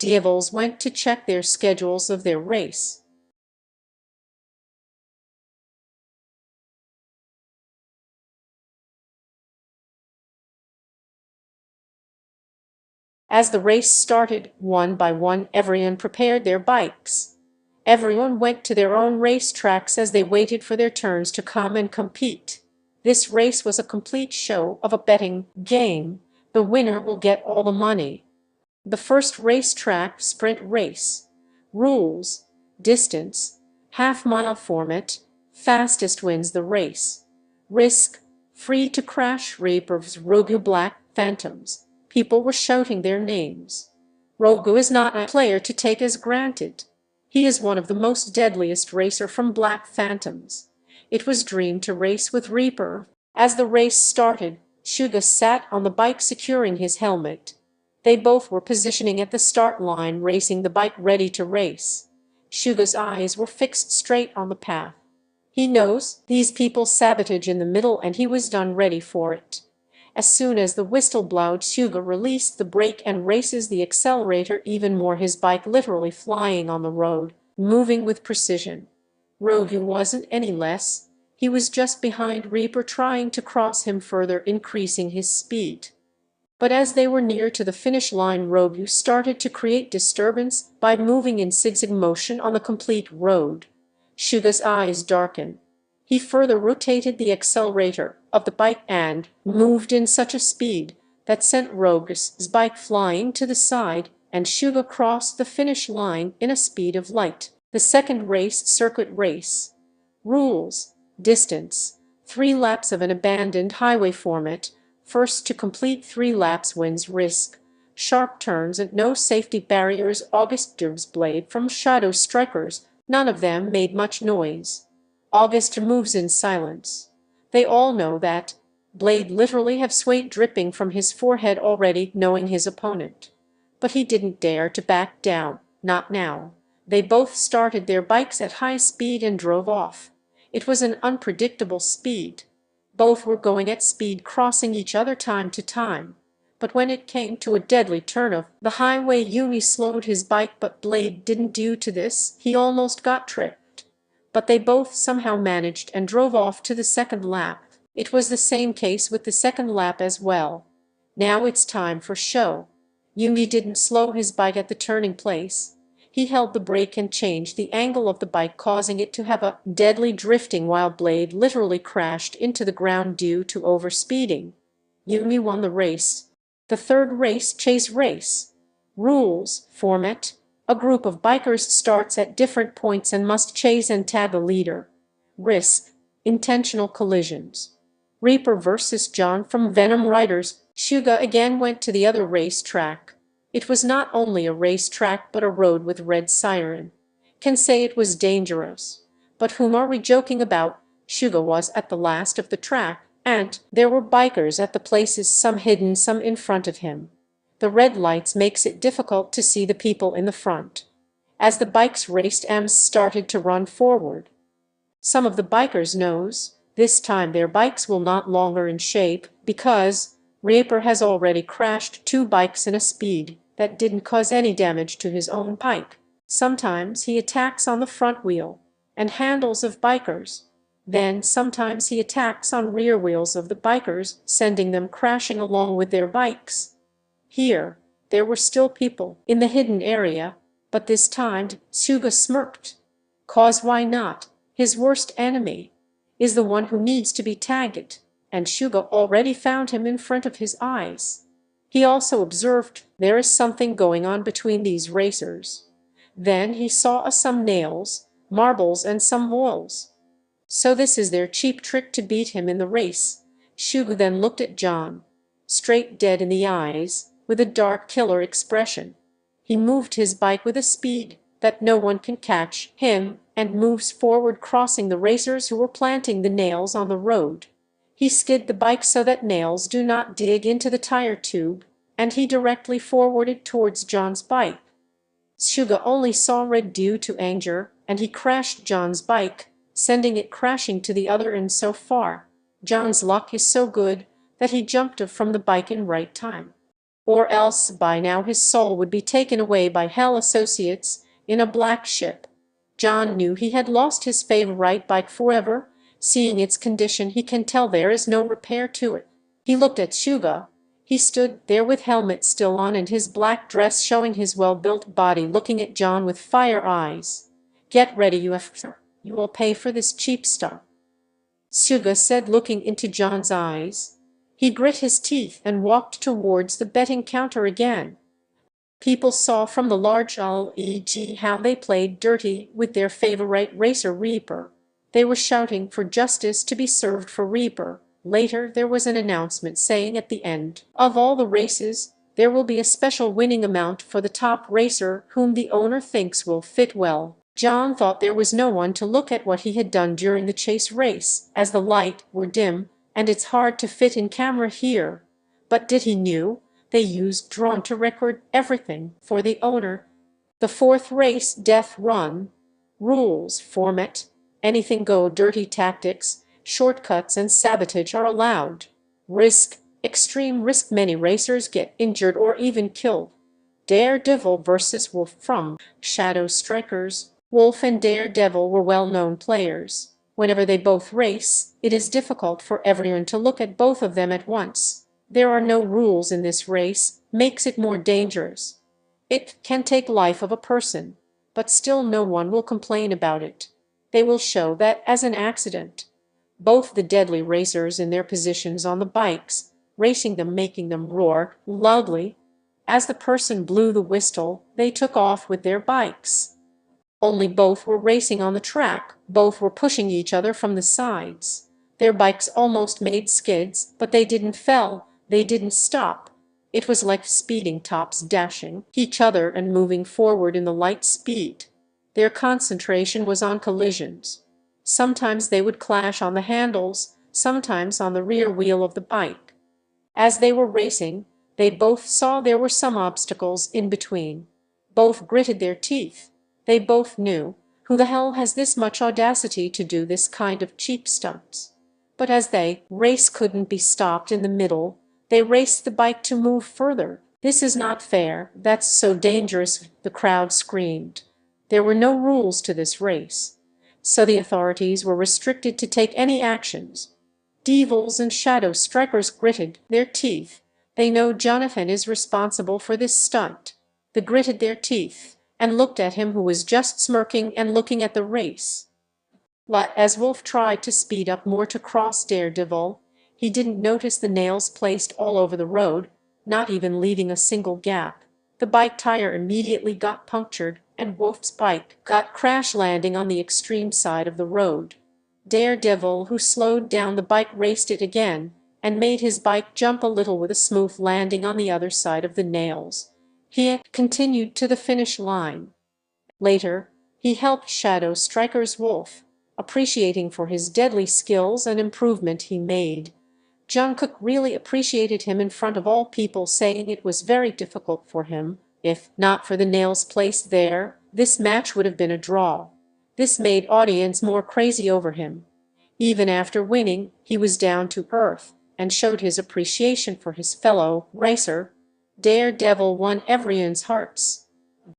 Devils went to check their schedules of their race. As the race started, one by one everyone prepared their bikes. Everyone went to their own race tracks as they waited for their turns to come and compete. This race was a complete show of a betting game. The winner will get all the money. The first racetrack, sprint race. Rules: distance, half-mile format, fastest wins the race. Risk: free to crash Reapers, Rogu, Black Phantoms. People were shouting their names. Rogu is not a player to take as granted. He is one of the most deadliest racer from Black Phantoms. It was dream to race with Reaper. As the race started, Suga sat on the bike securing his helmet. They both were positioning at the start line, racing the bike ready to race. Suga's eyes were fixed straight on the path. He knows these people sabotage in the middle and he was done ready for it. As soon as the whistle blowed, Suga released the brake and races the accelerator even more, his bike literally flying on the road, moving with precision. Rogu wasn't any less. He was just behind Reaper, trying to cross him further, increasing his speed. But as they were near to the finish line, Rogu started to create disturbance by moving in zigzag motion on the complete road. Suga's eyes darkened. He further rotated the accelerator of the bike and moved in such a speed that sent Rogu's bike flying to the side, and Suga crossed the finish line in a speed of light. The second race, circuit race. Rules: distance, 3 laps of an abandoned highway format. First to complete 3 laps wins. Risk: sharp turns and no safety barriers. August Derb's blade from Shadow Strikers. None of them made much noise. August moves in silence. They all know that. Blade literally have sweat dripping from his forehead already, knowing his opponent. But he didn't dare to back down, not now. They both started their bikes at high speed and drove off. It was an unpredictable speed. Both were going at speed, crossing each other time to time. But when it came to a deadly turn of the highway, Yoonmin slowed his bike, but Blade didn't. Due to this, he almost got tripped. But they both somehow managed and drove off to the second lap. It was the same case with the second lap as well. Now it's time for show. Yoonmin didn't slow his bike at the turning place. He held the brake and changed the angle of the bike, causing it to have a deadly drifting, while Blade literally crashed into the ground due to overspeeding. Yoonmin won the race. The third race, chase race. Rules: format: a group of bikers starts at different points and must chase and tag the leader. Risk: intentional collisions. Reaper versus John from Venom Riders. Suga again went to the other race track. It was not only a race track but a road with red siren. Can say it was dangerous. But whom are we joking about? Suga was at the last of the track, and there were bikers at the places, some hidden, some in front of him. The red lights makes it difficult to see the people in the front. As the bikes raced, Ms started to run forward. Some of the bikers knows this time their bikes will not longer in shape, because Reaper has already crashed 2 bikes in a speed that didn't cause any damage to his own bike. Sometimes he attacks on the front wheel and handles of bikers. Then sometimes he attacks on rear wheels of the bikers, sending them crashing along with their bikes. Here, there were still people in the hidden area, but this time Suga smirked. Cause why not? His worst enemy is the one who needs to be tagged, and Suga already found him in front of his eyes. He also observed there is something going on between these racers. Then he saw some nails, marbles, and some walls. So this is their cheap trick to beat him in the race. Suga then looked at John, straight dead in the eyes, with a dark killer expression. He moved his bike with a speed that no one can catch him, and moves forward, crossing the racers who were planting the nails on the road. He skid the bike so that nails do not dig into the tire tube, and he directly forwarded towards John's bike. Suga only saw red due to anger, and he crashed John's bike, sending it crashing to the other end. So far, John's luck is so good that he jumped from the bike in right time. Or else by now his soul would be taken away by Hell Associates in a black ship. John knew he had lost his favorite bike forever. Seeing its condition, he can tell there is no repair to it. He looked at Suga. He stood there with helmet still on and his black dress showing his well-built body, looking at John with fire eyes. "Get ready, you will pay for this cheap stuff," Suga said, looking into John's eyes. He grit his teeth and walked towards the betting counter again. People saw from the large LED how they played dirty with their favorite racer Reaper. They were shouting for justice to be served for Reaper. Later there was an announcement saying at the end of all the races, there will be a special winning amount for the top racer whom the owner thinks will fit well. John thought there was no one to look at what he had done during the chase race, as the light were dim, and it's hard to fit in camera here. But did he knew? They used drone to record everything for the owner. The fourth race, Death Run. Rules, format, anything go, dirty tactics, shortcuts and sabotage are allowed. Risk, extreme risk, many racers get injured or even killed. Daredevil versus Wolf from Shadow Strikers. Wolf and Daredevil were well-known players. Whenever they both race, it is difficult for everyone to look at both of them at once. There are no rules in this race, makes it more dangerous. It can take life of a person, but still no one will complain about it. They will show that as an accident. Both the deadly racers in their positions on the bikes, racing them, making them roar loudly. As the person blew the whistle, they took off with their bikes. Only both were racing on the track, both were pushing each other from the sides. Their bikes almost made skids, but they didn't fell, they didn't stop. It was like speeding tops dashing each other and moving forward in the light speed. Their concentration was on collisions. Sometimes they would clash on the handles, sometimes on the rear wheel of the bike. As they were racing, they both saw there were some obstacles in between. Both gritted their teeth. They both knew, who the hell has this much audacity to do this kind of cheap stunts? But as they race couldn't be stopped in the middle, they raced the bike to move further. "This is not fair, that's so dangerous," the crowd screamed. There were no rules to this race, so the authorities were restricted to take any actions. Devils and Shadow Strikers gritted their teeth. They know Jonathan is responsible for this stunt. They gritted their teeth and looked at him, who was just smirking and looking at the race. As Wolf tried to speed up more to cross Daredevil, he didn't notice the nails placed all over the road, not even leaving a single gap. The bike tire immediately got punctured, and Wolf's bike got crash landing on the extreme side of the road. Daredevil, who slowed down the bike, raced it again, and made his bike jump a little with a smooth landing on the other side of the nails. He continued to the finish line. Later, he helped Shadow Striker's Wolf, appreciating for his deadly skills and improvement he made. Jungkook really appreciated him in front of all people, saying it was very difficult for him. If not for the nails placed there, this match would have been a draw. This made audience more crazy over him. Even after winning, he was down to earth and showed his appreciation for his fellow racer. Daredevil won everyone's hearts.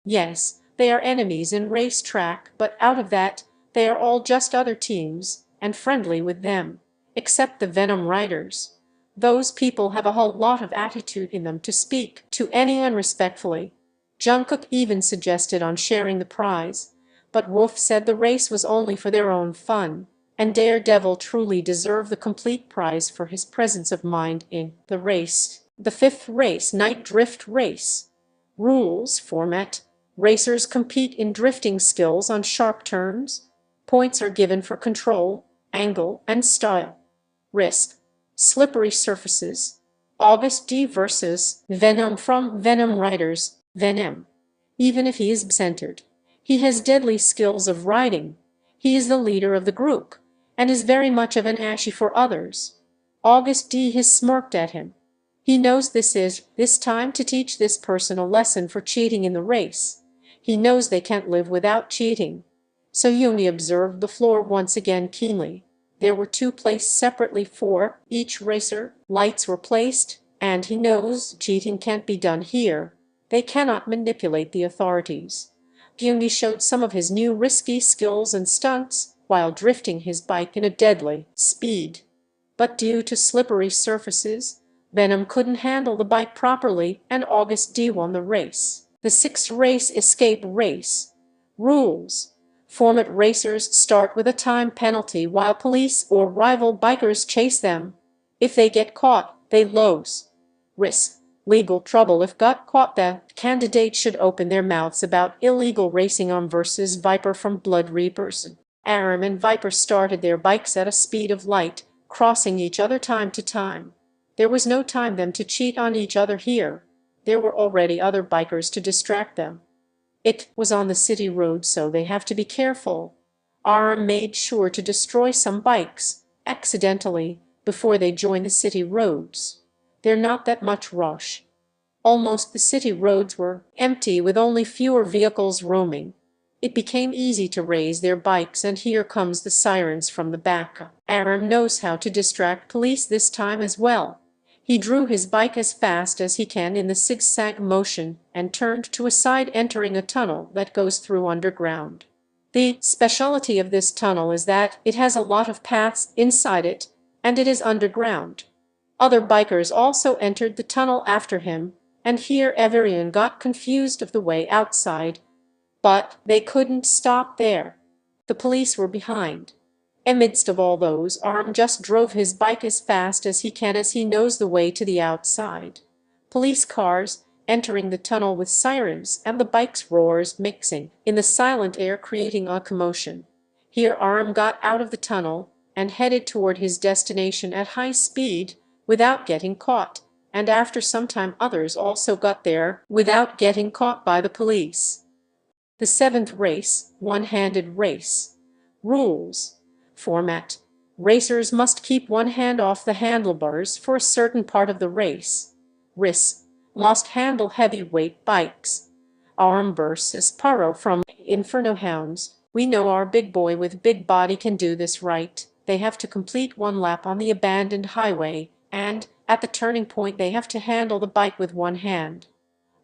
Yes, they are enemies in racetrack, but out of that, they are all just other teams, and friendly with them, except the Venom Riders. Those people have a whole lot of attitude in them to speak to anyone respectfully. Jungkook even suggested on sharing the prize, but Wolf said the race was only for their own fun, and Daredevil truly deserved the complete prize for his presence of mind in the race. The fifth race, Night Drift Race. Rules, format. Racers compete in drifting skills on sharp turns. Points are given for control, angle, and style. Risk. Slippery surfaces. August D versus Venom from Venom Riders. Venom. Even if he is centered, he has deadly skills of riding. He is the leader of the group, and is very much of an ashy for others. August D has smirked at him. He knows this time to teach this person a lesson for cheating in the race. He knows they can't live without cheating. So Yoonmin observed the floor once again keenly. There were two placed separately for each racer. Lights were placed, And he knows cheating can't be done here. They cannot manipulate the authorities. Yoonmi showed some of his new risky skills and stunts while drifting his bike in a deadly speed. But due to slippery surfaces, Venom couldn't handle the bike properly and August D won the race. The sixth race, escape race. Rules. Format racers start with a time penalty while police or rival bikers chase them. If they get caught, they lose. Risk. Legal trouble if got caught. The candidate should open their mouths about illegal racing on versus Viper from Blood Reapers. Aram and Viper started their bikes at a speed of light, crossing each other time to time. There was no time them to cheat on each other here. There were already other bikers to distract them. It was on the city road, so they have to be careful. Aram made sure to destroy some bikes, accidentally, before they join the city roads. They're not that much rush. Almost the city roads were empty with only fewer vehicles roaming. It became easy to raise their bikes, and here comes the sirens from the back. Aram knows how to distract police this time as well. He drew his bike as fast as he can in the zigzag motion and turned to a side, entering a tunnel that goes through underground. The specialty of this tunnel is that it has a lot of paths inside it, and it is underground. Other bikers also entered the tunnel after him, and here everyone got confused of the way outside. But they couldn't stop there. The police were behind. Amidst of all those, Aram just drove his bike as fast as he can, as he knows the way to the outside. Police cars entering the tunnel with sirens and the bike's roars mixing in the silent air, creating a commotion. Here Aram got out of the tunnel and headed toward his destination at high speed without getting caught, and after some time others also got there without getting caught by the police. The seventh race, one-handed race. Rules. Format. Racers must keep one hand off the handlebars for a certain part of the race. Risk. Must handle heavyweight bikes. Aram versus Paro from Inferno Hounds. We know our big boy with big body can do this right. They have to complete one lap on the abandoned highway, and at the turning point they have to handle the bike with one hand.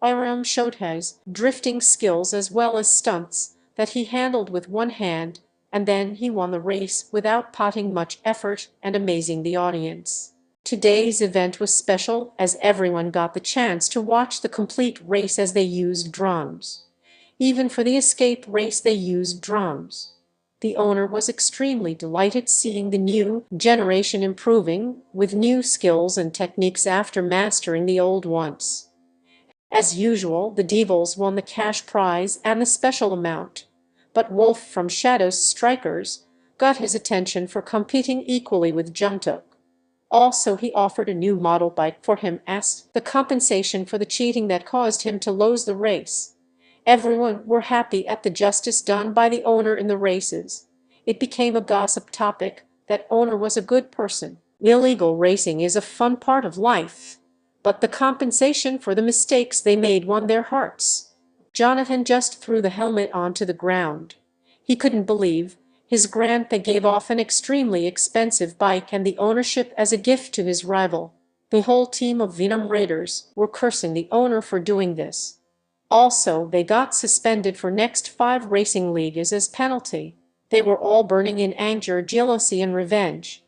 Aram showed his drifting skills as well as stunts that he handled with one hand, and then he won the race without putting much effort and amazing the audience. Today's event was special as everyone got the chance to watch the complete race as they used drones. Even for the escape race they used drones. The owner was extremely delighted seeing the new generation improving with new skills and techniques after mastering the old ones. As usual, the Devils won the cash prize and the special amount, but Wolf from Shadow's Strikers got his attention for competing equally with Jungkook. Also, he offered a new model bike for him as the compensation for the cheating that caused him to lose the race. Everyone were happy at the justice done by the owner in the races. It became a gossip topic that owner was a good person. Illegal racing is a fun part of life, but the compensation for the mistakes they made won their hearts. Jonathan just threw the helmet onto the ground. He couldn't believe his grandpa gave off an extremely expensive bike and the ownership as a gift to his rival. The whole team of Venom Raiders were cursing the owner for doing this. Also, they got suspended for next 5 racing leagues as penalty. They were all burning in anger, jealousy, and revenge.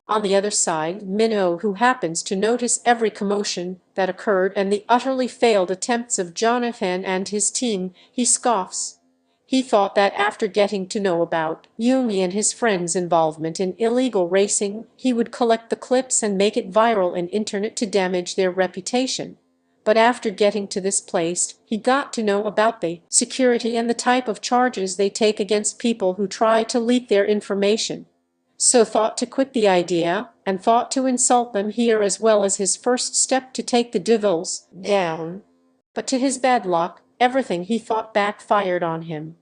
On the other side, Minho, who happens to notice every commotion that occurred and the utterly failed attempts of Jonathan and his team, he scoffs. He thought that after getting to know about Yoonmin and his friends' involvement in illegal racing, he would collect the clips and make it viral on internet to damage their reputation. But after getting to this place, he got to know about the security and the type of charges they take against people who try to leak their information. So thought to quit the idea, and thought to insult them here as well as his first step to take the Devils down. But to his bad luck, everything he thought backfired on him.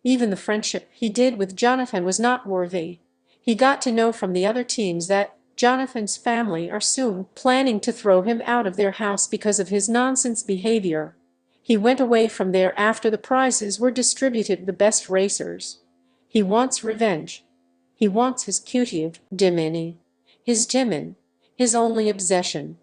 Even the friendship he did with Jonathan was not worthy. He got to know from the other teams that Jonathan's family are soon planning to throw him out of their house because of his nonsense behavior. He went away from there after the prizes were distributed to the best racers. He wants revenge. He wants his cutie of Jimin. His Jimin. His only obsession.